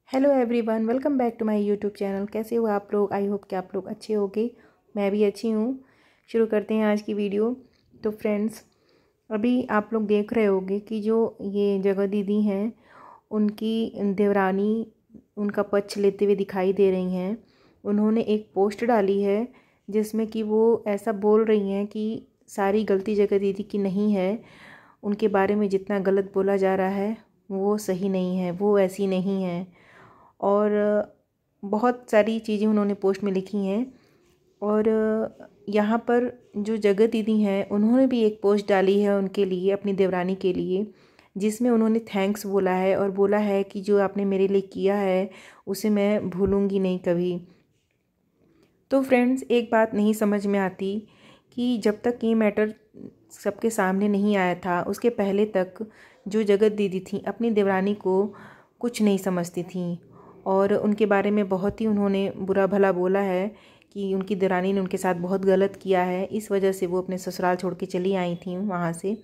Hello everyone, welcome back to my YouTube channel. कैसे हो आप लोग? आई होप कि आप लोग अच्छे होंगे। मैं भी अच्छी हूँ। शुरू करते हैं आज की वीडियो। तो फ्रेंड्स, अभी आप लोग देख रहे होंगे कि जो ये जगह दीदी हैं, उनकी देवरानी उनका पक्ष लेते हुए दिखाई दे रही हैं। उन्होंने एक पोस्ट डाली है जिसमें कि वो ऐसा बोल रही हैं कि सारी गलती जगह दीदी की नहीं है। उनके बारे में जितना गलत बोला जा रहा है वो सही नहीं है, वो ऐसी नहीं है। और बहुत सारी चीज़ें उन्होंने पोस्ट में लिखी हैं। और यहाँ पर जो जगत दीदी हैं, उन्होंने भी एक पोस्ट डाली है उनके लिए, अपनी देवरानी के लिए, जिसमें उन्होंने थैंक्स बोला है और बोला है कि जो आपने मेरे लिए किया है उसे मैं भूलूंगी नहीं कभी। तो फ्रेंड्स, एक बात नहीं समझ में आती कि जब तक ये मैटर सबके सामने नहीं आया था, उसके पहले तक जो जगत दीदी थी अपनी देवरानी को कुछ नहीं समझती थी और उनके बारे में बहुत ही उन्होंने बुरा भला बोला है कि उनकी देवरानी ने उनके साथ बहुत गलत किया है। इस वजह से वो अपने ससुराल छोड़ के चली आई थी वहाँ से।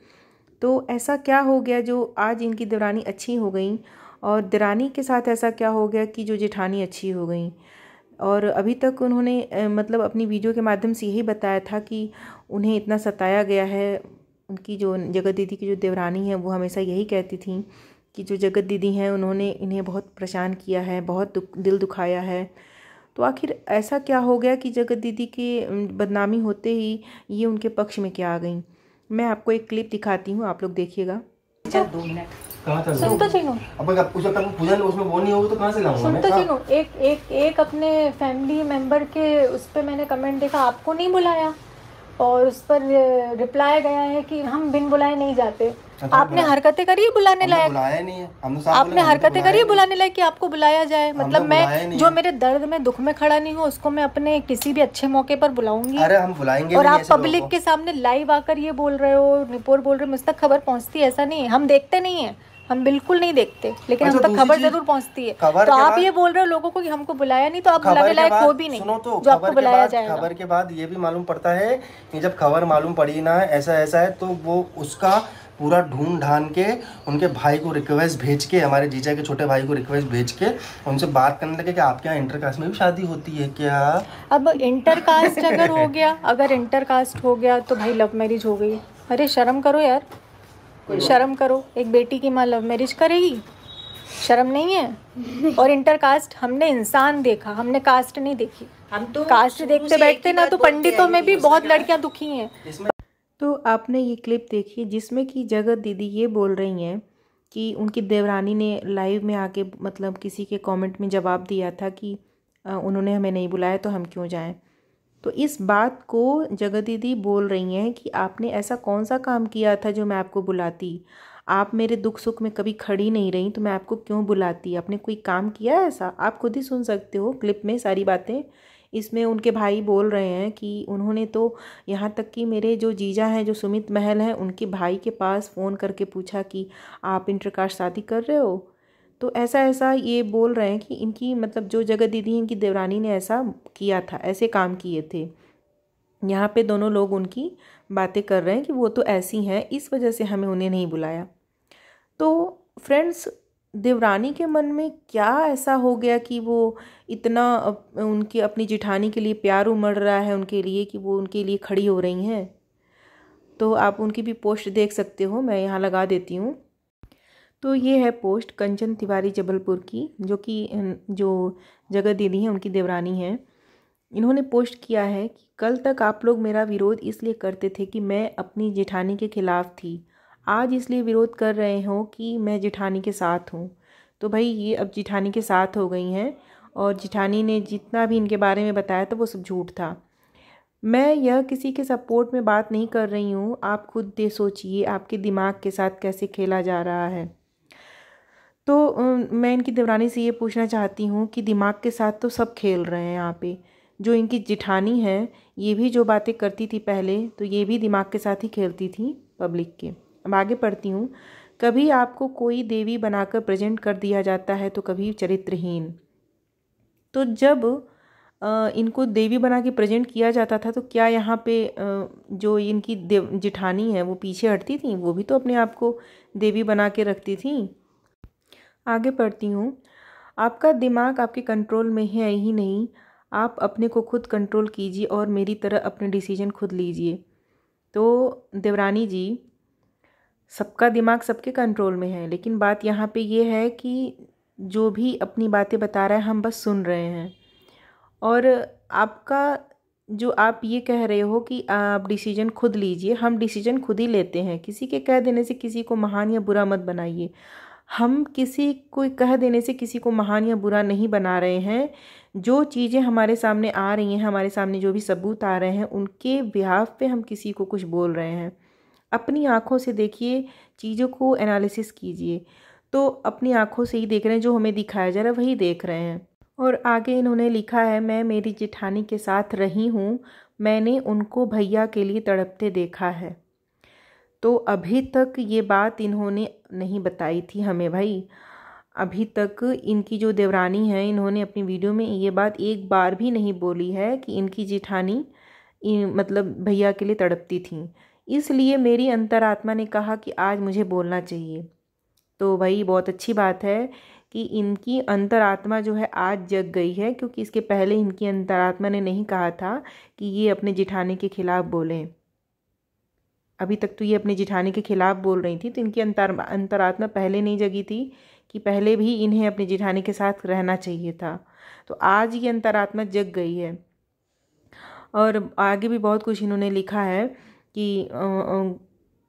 तो ऐसा क्या हो गया जो आज इनकी देवरानी अच्छी हो गई, और देवरानी के साथ ऐसा क्या हो गया कि जो जेठानी अच्छी हो गई। और अभी तक उन्होंने मतलब अपनी वीडियो के माध्यम से यही बताया था कि उन्हें इतना सताया गया है। उनकी जो जगत दीदी की जो देवरानी है वो हमेशा यही कहती थी कि जो जगत दीदी हैं उन्होंने इन्हें बहुत परेशान किया है, बहुत दिल दुखाया है। तो आखिर ऐसा क्या हो गया कि जगत दीदी की बदनामी होते ही ये उनके पक्ष में क्या आ गई। मैं आपको एक क्लिप दिखाती हूँ, आप लोग देखिएगा। चल 2 मिनट कहाँ चल सुन तो चीनू। अब उस वक्त पूजन उसमें वो नहीं होगा तो कहाँ से लाऊंगा सुन मैं? तो चीनू, एक एक एक अपने फैमिली मेंबर के उस पर मैंने कमेंट देखा, आपको नहीं बुलाया और उस पर रिप्लाई गया है कि हम बिन बुलाए नहीं जाते। आपने हरकतें करी बुलाने लायक? बुलाया नहीं है हमने, आपने हरकतें करी बुलाने लायक कि आपको बुलाया जाए? मतलब मैं जो मेरे दर्द में दुख में खड़ा नहीं हूँ उसको मैं अपने किसी भी अच्छे मौके पर बुलाऊंगी? अरे हम बुलाएंगे। और आप पब्लिक के सामने लाइव आकर ये बोल रहे हो, रिपोर्ट बोल रहे हो, मुझ तक खबर पहुंचती है? ऐसा नहीं है, हम देखते नहीं है, हम बिल्कुल नहीं देखते, लेकिन हम तक खबर जरूर पहुंचती है। तो आप ये बोल रहे हो लोगों को कि हमको बुलाया नहीं, तो आप बुलाने लायक हो भी नहीं। सुनो तो, जो आपको बुलाया जाएगा। खबर के बाद ये भी मालूम पड़ता है कि जब खबर मालूम पड़ी ना ऐसा ऐसा है, तो वो उसका पूरा ढूंढ ढांड के उनके भाई को रिक्वेस्ट भेज के, हमारे जीजा के छोटे भाई को रिक्वेस्ट भेज के उनसे बात करने लगे कि आपके यहाँ इंटरकास्ट में भी शादी होती है क्या? अब इंटरकास्ट अगर हो गया, अगर इंटरकास्ट हो गया तो भाई लव मैरिज हो गई। अरे शर्म करो यार, शर्म करो। एक बेटी की माँ लव मैरिज करेगी? शर्म नहीं है? और इंटरकास्ट हमने इंसान देखा, हमने कास्ट नहीं देखी। हम तो कास्ट देखते बैठते ना, तो पंडितों में भी बहुत लड़कियां दुखी हैं। तो आपने ये क्लिप देखी जिसमें कि जगत दीदी ये बोल रही हैं कि उनकी देवरानी ने लाइव में आके मतलब किसी के कमेंट में जवाब दिया था कि उन्होंने हमें नहीं बुलाया तो हम क्यों जाएं। तो इस बात को जगत दीदी बोल रही हैं कि आपने ऐसा कौन सा काम किया था जो मैं आपको बुलाती? आप मेरे दुख सुख में कभी खड़ी नहीं रही तो मैं आपको क्यों बुलाती? आपने कोई काम किया है ऐसा? आप खुद ही सुन सकते हो क्लिप में सारी बातें। इसमें उनके भाई बोल रहे हैं कि उन्होंने तो यहाँ तक कि मेरे जो जीजा हैं, जो सुमित महल हैं, उनके भाई के पास फ़ोन करके पूछा कि आप इंटरकास्ट शादी कर रहे हो। तो ऐसा ऐसा ये बोल रहे हैं कि इनकी मतलब जो जगत दीदी हैं, इनकी देवरानी ने ऐसा किया था, ऐसे काम किए थे। यहाँ पे दोनों लोग उनकी बातें कर रहे हैं कि वो तो ऐसी हैं, इस वजह से हमें उन्हें नहीं बुलाया। तो फ्रेंड्स, देवरानी के मन में क्या ऐसा हो गया कि वो इतना उनकी अपनी जिठानी के लिए प्यार उमड़ रहा है उनके लिए कि वो उनके लिए खड़ी हो रही हैं। तो आप उनकी भी पोस्ट देख सकते हो, मैं यहाँ लगा देती हूँ। तो ये है पोस्ट कंचन तिवारी जबलपुर की, जो कि जो जगत दीदी हैं उनकी देवरानी हैं। इन्होंने पोस्ट किया है कि कल तक आप लोग मेरा विरोध इसलिए करते थे कि मैं अपनी जेठानी के खिलाफ़ थी, आज इसलिए विरोध कर रहे हो कि मैं जेठानी के साथ हूँ। तो भाई ये अब जेठानी के साथ हो गई हैं और जेठानी ने जितना भी इनके बारे में बताया था वो सब झूठ था। मैं यह किसी के सपोर्ट में बात नहीं कर रही हूँ, आप खुद दे सोचिए आपके दिमाग के साथ कैसे खेला जा रहा है। तो मैं इनकी देवरानी से ये पूछना चाहती हूँ कि दिमाग के साथ तो सब खेल रहे हैं यहाँ पे। जो इनकी जिठानी है ये भी जो बातें करती थी पहले, तो ये भी दिमाग के साथ ही खेलती थी पब्लिक के। अब आगे पढ़ती हूँ। कभी आपको कोई देवी बनाकर प्रेजेंट कर दिया जाता है तो कभी चरित्रहीन। तो जब इनको देवी बना के प्रेजेंट किया जाता था तो क्या यहाँ पे जो इनकी जिठानी है वो पीछे हटती थी? वो भी तो अपने आप को देवी बना के रखती थी। आगे पढ़ती हूँ। आपका दिमाग आपके कंट्रोल में है ही नहीं। आप अपने को खुद कंट्रोल कीजिए और मेरी तरह अपने डिसीजन खुद लीजिए। तो देवरानी जी, सबका दिमाग सबके कंट्रोल में है, लेकिन बात यहाँ पे ये है कि जो भी अपनी बातें बता रहा है हम बस सुन रहे हैं। और आपका जो आप ये कह रहे हो कि आप डिसीजन खुद लीजिए, हम डिसीजन खुद ही लेते हैं। किसी के कह देने से किसी को महान या बुरा मत बनाइए। हम किसी को कह देने से किसी को महान या बुरा नहीं बना रहे हैं। जो चीज़ें हमारे सामने आ रही हैं, हमारे सामने जो भी सबूत आ रहे हैं, उनके बिहाफ पे हम किसी को कुछ बोल रहे हैं। अपनी आँखों से देखिए, चीज़ों को एनालिसिस कीजिए। तो अपनी आँखों से ही देख रहे हैं, जो हमें दिखाया जा रहा है वही देख रहे हैं। और आगे इन्होंने लिखा है, मैं मेरी जेठानी के साथ रही हूँ, मैंने उनको भैया के लिए तड़पते देखा है। तो अभी तक ये बात इन्होंने नहीं बताई थी हमें भाई। अभी तक इनकी जो देवरानी है, इन्होंने अपनी वीडियो में ये बात एक बार भी नहीं बोली है कि इनकी जेठानी मतलब भैया के लिए तड़पती थी। इसलिए मेरी अंतरात्मा ने कहा कि आज मुझे बोलना चाहिए। तो भाई बहुत अच्छी बात है कि इनकी अंतरात्मा जो है आज जग गई है, क्योंकि इसके पहले इनकी अंतरात्मा ने नहीं कहा था कि ये अपने जेठानी के खिलाफ़ बोलें। अभी तक तो ये अपने जेठानी के खिलाफ़ बोल रही थी, तो इनकी अंतरात्मा पहले नहीं जगी थी कि पहले भी इन्हें अपनी जेठानी के साथ रहना चाहिए था। तो आज ये अंतरात्मा जग गई है। और आगे भी बहुत कुछ इन्होंने लिखा है कि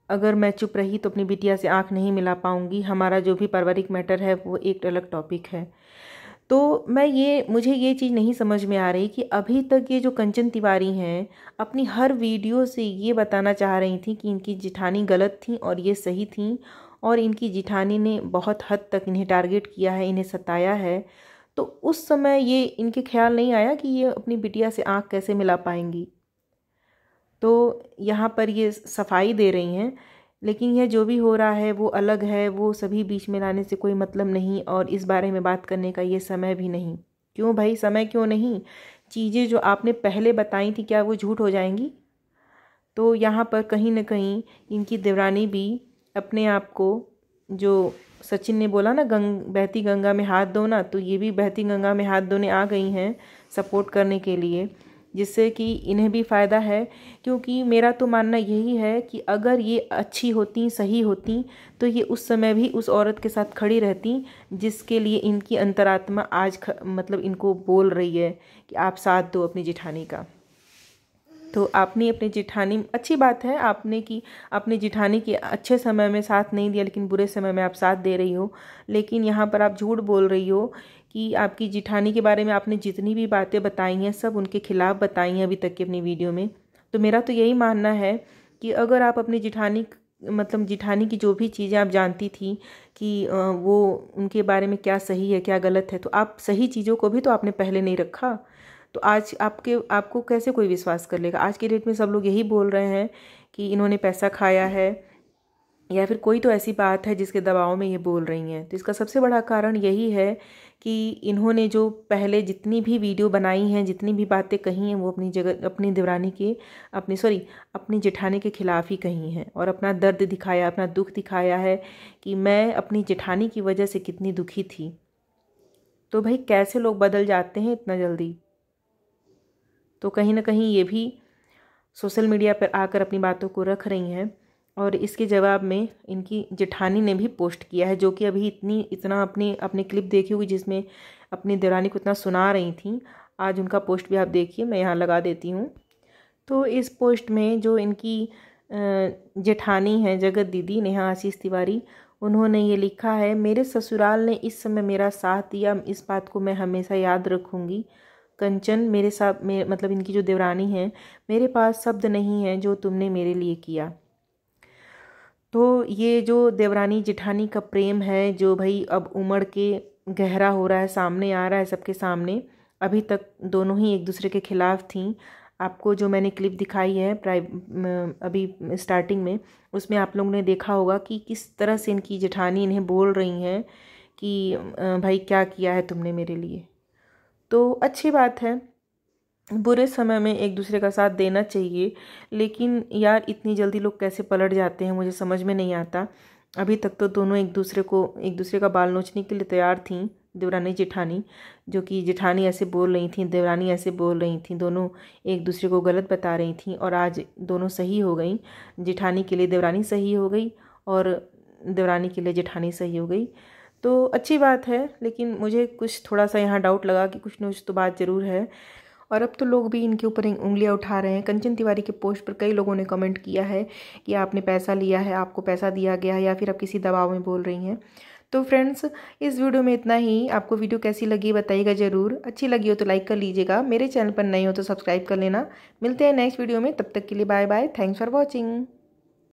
अगर मैं चुप रही तो अपनी बिटिया से आंख नहीं मिला पाऊंगी। हमारा जो भी पारिवारिक मैटर है वो एक अलग टॉपिक है। तो मुझे ये चीज़ नहीं समझ में आ रही कि अभी तक ये जो कंचन तिवारी हैं, अपनी हर वीडियो से ये बताना चाह रही थी कि इनकी जेठानी गलत थी और ये सही थी, और इनकी जेठानी ने बहुत हद तक इन्हें टारगेट किया है, इन्हें सताया है। तो उस समय ये इनके ख्याल नहीं आया कि ये अपनी बिटिया से आंख कैसे मिला पाएंगी। तो यहाँ पर ये सफाई दे रही हैं, लेकिन यह जो भी हो रहा है वो अलग है। वो सभी बीच में लाने से कोई मतलब नहीं, और इस बारे में बात करने का ये समय भी नहीं। क्यों भाई, समय क्यों नहीं? चीज़ें जो आपने पहले बताई थी, क्या वो झूठ हो जाएंगी? तो यहाँ पर कहीं ना कहीं इनकी देवरानी भी अपने आप को, जो सचिन ने बोला ना, बहती गंगा में हाथ धो ना, तो ये भी बहती गंगा में हाथ धोने आ गई हैं सपोर्ट करने के लिए, जिससे कि इन्हें भी फ़ायदा है। क्योंकि मेरा तो मानना यही है कि अगर ये अच्छी होती, सही होती, तो ये उस समय भी उस औरत के साथ खड़ी रहती जिसके लिए इनकी अंतरात्मा आज मतलब इनको बोल रही है कि आप साथ दो अपनी जेठानी का। तो आपने अपनी जेठानी, अच्छी बात है आपने कि अपनी जेठानी के अच्छे समय में साथ नहीं दिया, लेकिन बुरे समय में आप साथ दे रही हो। लेकिन यहाँ पर आप झूठ बोल रही हो कि आपकी जेठानी के बारे में आपने जितनी भी बातें बताई हैं सब उनके खिलाफ़ बताई हैं अभी तक की अपनी वीडियो में। तो मेरा तो यही मानना है कि अगर आप अपनी जेठानी, मतलब जेठानी की जो भी चीज़ें आप जानती थी कि वो उनके बारे में क्या सही है क्या गलत है, तो आप सही चीज़ों को भी तो आपने पहले नहीं रखा। तो आज आपको कैसे कोई विश्वास कर लेगा? आज के डेट में सब लोग यही बोल रहे हैं कि इन्होंने पैसा खाया है, या फिर कोई तो ऐसी बात है जिसके दबाव में ये बोल रही हैं। तो इसका सबसे बड़ा कारण यही है कि इन्होंने जो पहले जितनी भी वीडियो बनाई हैं, जितनी भी बातें कही हैं, वो अपनी जगह अपनी देवरानी के अपनी जेठानी के खिलाफ़ ही कही हैं, और अपना दर्द दिखाया, अपना दुख दिखाया है कि मैं अपनी जेठानी की वजह से कितनी दुखी थी। तो भाई कैसे लोग बदल जाते हैं इतना जल्दी? तो कहीं ना कहीं ये भी सोशल मीडिया पर आकर अपनी बातों को रख रही हैं, और इसके जवाब में इनकी जेठानी ने भी पोस्ट किया है, जो कि अभी इतना अपने क्लिप देखी होगी जिसमें अपनी देवरानी को इतना सुना रही थी। आज उनका पोस्ट भी आप देखिए, मैं यहाँ लगा देती हूँ। तो इस पोस्ट में जो इनकी जेठानी है जगत दीदी नेहा आशीष तिवारी, उन्होंने ये लिखा है, मेरे ससुराल ने इस समय मेरा साथ दिया, इस बात को मैं हमेशा याद रखूँगी। कंचन मेरे साथ मतलब इनकी जो देवरानी है, मेरे पास शब्द नहीं है जो तुमने मेरे लिए किया। तो ये जो देवरानी जेठानी का प्रेम है, जो भाई अब उमड़ के गहरा हो रहा है, सामने आ रहा है सबके सामने। अभी तक दोनों ही एक दूसरे के खिलाफ़ थीं। आपको जो मैंने क्लिप दिखाई है अभी स्टार्टिंग में, उसमें आप लोगों ने देखा होगा कि किस तरह से इनकी जेठानी इन्हें बोल रही हैं कि भाई क्या किया है तुमने मेरे लिए। तो अच्छी बात है, बुरे समय में एक दूसरे का साथ देना चाहिए, लेकिन यार इतनी जल्दी लोग कैसे पलट जाते हैं मुझे समझ में नहीं आता। अभी तक तो दोनों एक दूसरे का बाल नोचने के लिए तैयार थीं, देवरानी जेठानी, जो कि जेठानी ऐसे बोल रही थी, देवरानी ऐसे बोल रही थी, दोनों एक दूसरे को गलत बता रही थी और आज दोनों सही हो गई। जेठानी के लिए देवरानी सही हो गई और देवरानी के लिए जेठानी सही हो गई, तो अच्छी बात है। लेकिन मुझे कुछ थोड़ा सा यहाँ डाउट लगा कि कुछ न कुछ तो बात ज़रूर है। और अब तो लोग भी इनके ऊपर उंगलियां उठा रहे हैं। कंचन तिवारी के पोस्ट पर कई लोगों ने कमेंट किया है कि आपने पैसा लिया है, आपको पैसा दिया गया है, या फिर आप किसी दबाव में बोल रही हैं। तो फ्रेंड्स, इस वीडियो में इतना ही। आपको वीडियो कैसी लगी बताइएगा ज़रूर। अच्छी लगी हो तो लाइक कर लीजिएगा, मेरे चैनल पर नए हो तो सब्सक्राइब कर लेना। मिलते हैं नेक्स्ट वीडियो में, तब तक के लिए bye bye. Thanks for watching.